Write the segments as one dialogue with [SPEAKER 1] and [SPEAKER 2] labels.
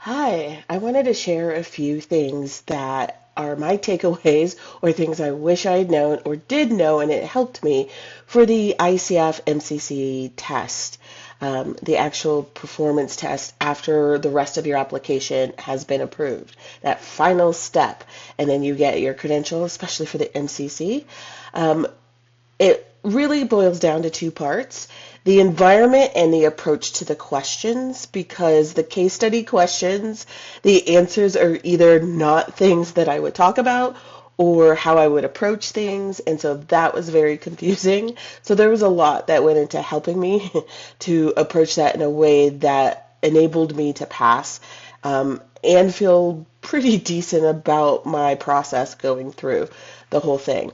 [SPEAKER 1] Hi, I wanted to share a few things that are my takeaways or things I wish I had known or did know and it helped me for the ICF MCC test, the actual performance test after the rest of your application has been approved. That final step, and then you get your credential, especially for the MCC. Um, it really boils down to two parts: the environment and the approach to the questions, because the case study questions, the answers are either not things that I would talk about or how I would approach things. And so that was very confusing. So there was a lot that went into helping me to approach that in a way that enabled me to pass and feel pretty decent about my process going through the whole thing.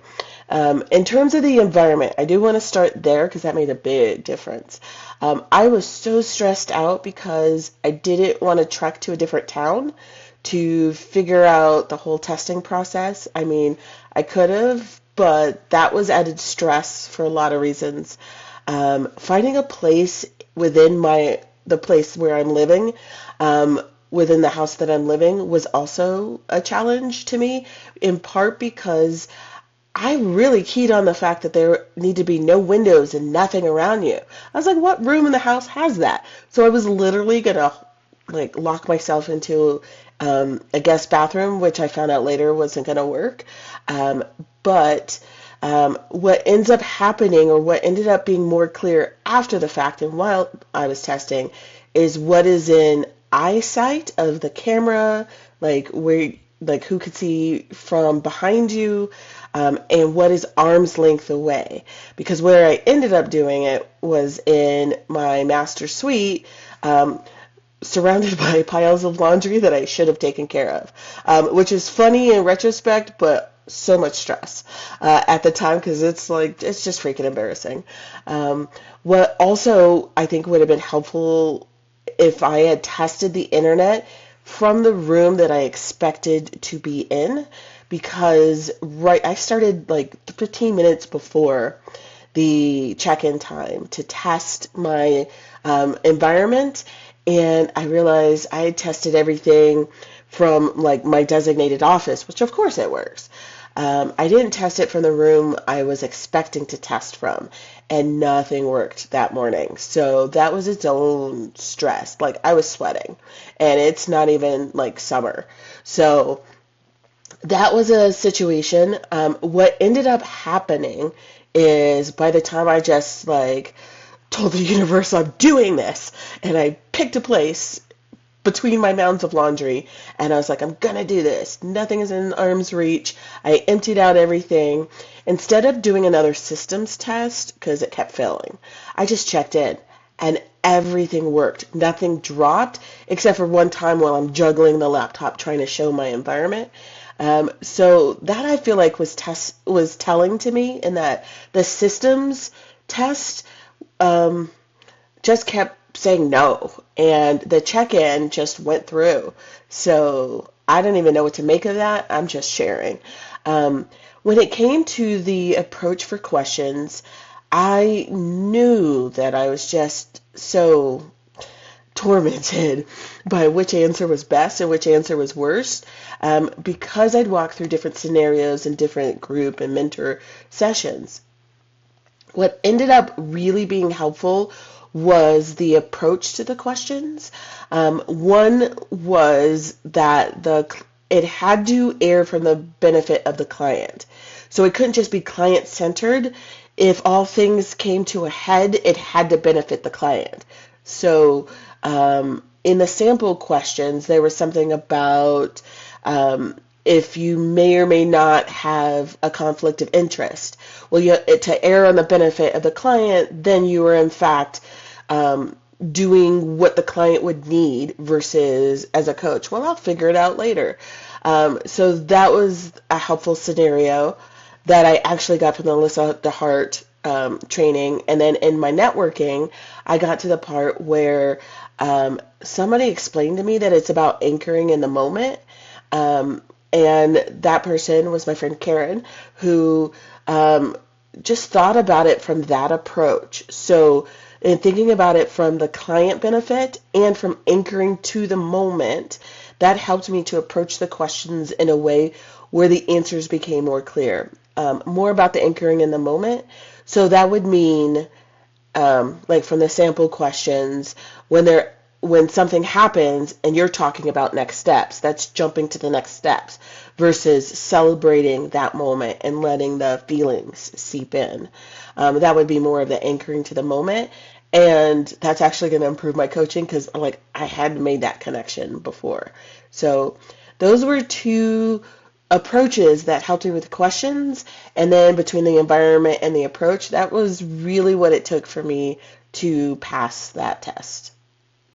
[SPEAKER 1] In terms of the environment, I do want to start there because that made a big difference. I was so stressed out because I didn't want to trek to a different town to figure out the whole testing process. I mean, I could have, but that was added stress for a lot of reasons. Finding a place within the place where I'm living, within the house that I'm living, was also a challenge to me, in part because I really keyed on the fact that there need to be no windows and nothing around you. I was like, what room in the house has that? So I was literally gonna like lock myself into a guest bathroom, which I found out later wasn't gonna work. But what ends up happening, or what ended up being more clear after the fact and while I was testing, is what is in eyesight of the camera, like where, like who could see from behind you, and what is arm's length away. Because where I ended up doing it was in my master suite, surrounded by piles of laundry that I should have taken care of, which is funny in retrospect, but so much stress at the time because it's just freaking embarrassing. What also I think would have been helpful if I had tested the internet from the room that I expected to be in, because I started like 15 minutes before the check-in time to test my environment, and I realized I had tested everything from like my designated office, which of course it works. I didn't test it from the room I was expecting to test from, and nothing worked that morning. So that was its own stress. Like I was sweating, and it's not even like summer. So that was a situation. What ended up happening is by the time I just like told the universe I'm doing this, and I picked a place between my mounds of laundry, and I was like, I'm gonna do this. Nothing is in arm's reach. I emptied out everything. Instead of doing another systems test, because it kept failing, I just checked in, and everything worked. Nothing dropped, except for one time while I'm juggling the laptop trying to show my environment. So that I feel like was telling to me, in that the systems test just kept saying no, and the check-in just went through. So I don't even know what to make of that. I'm just sharing. When it came to the approach for questions, I knew that I was just so tormented by which answer was best and which answer was worst, because I'd walked through different scenarios and different group and mentor sessions. What ended up really being helpful was the approach to the questions. One was that it had to err from the benefit of the client. So it couldn't just be client centered. If all things came to a head, it had to benefit the client. So in the sample questions, there was something about if you may or may not have a conflict of interest. Well, to err on the benefit of the client, then you are in fact doing what the client would need versus as a coach. Well, I'll figure it out later. So that was a helpful scenario that I actually got from the Alyssa DeHart training. And then in my networking, I got to the part where somebody explained to me that it's about anchoring in the moment. And that person was my friend Karen, who just thought about it from that approach. So And thinking about it from the client benefit and from anchoring to the moment, that helped me to approach the questions in a way where the answers became more clear. More about the anchoring in the moment. So that would mean, like from the sample questions, when something happens and you're talking about next steps, that's jumping to the next steps versus celebrating that moment and letting the feelings seep in. That would be more of the anchoring to the moment. And that's actually going to improve my coaching because like I hadn't made that connection before. So those were two approaches that helped me with questions, and then between the environment and the approach, that was really what it took for me to pass that test.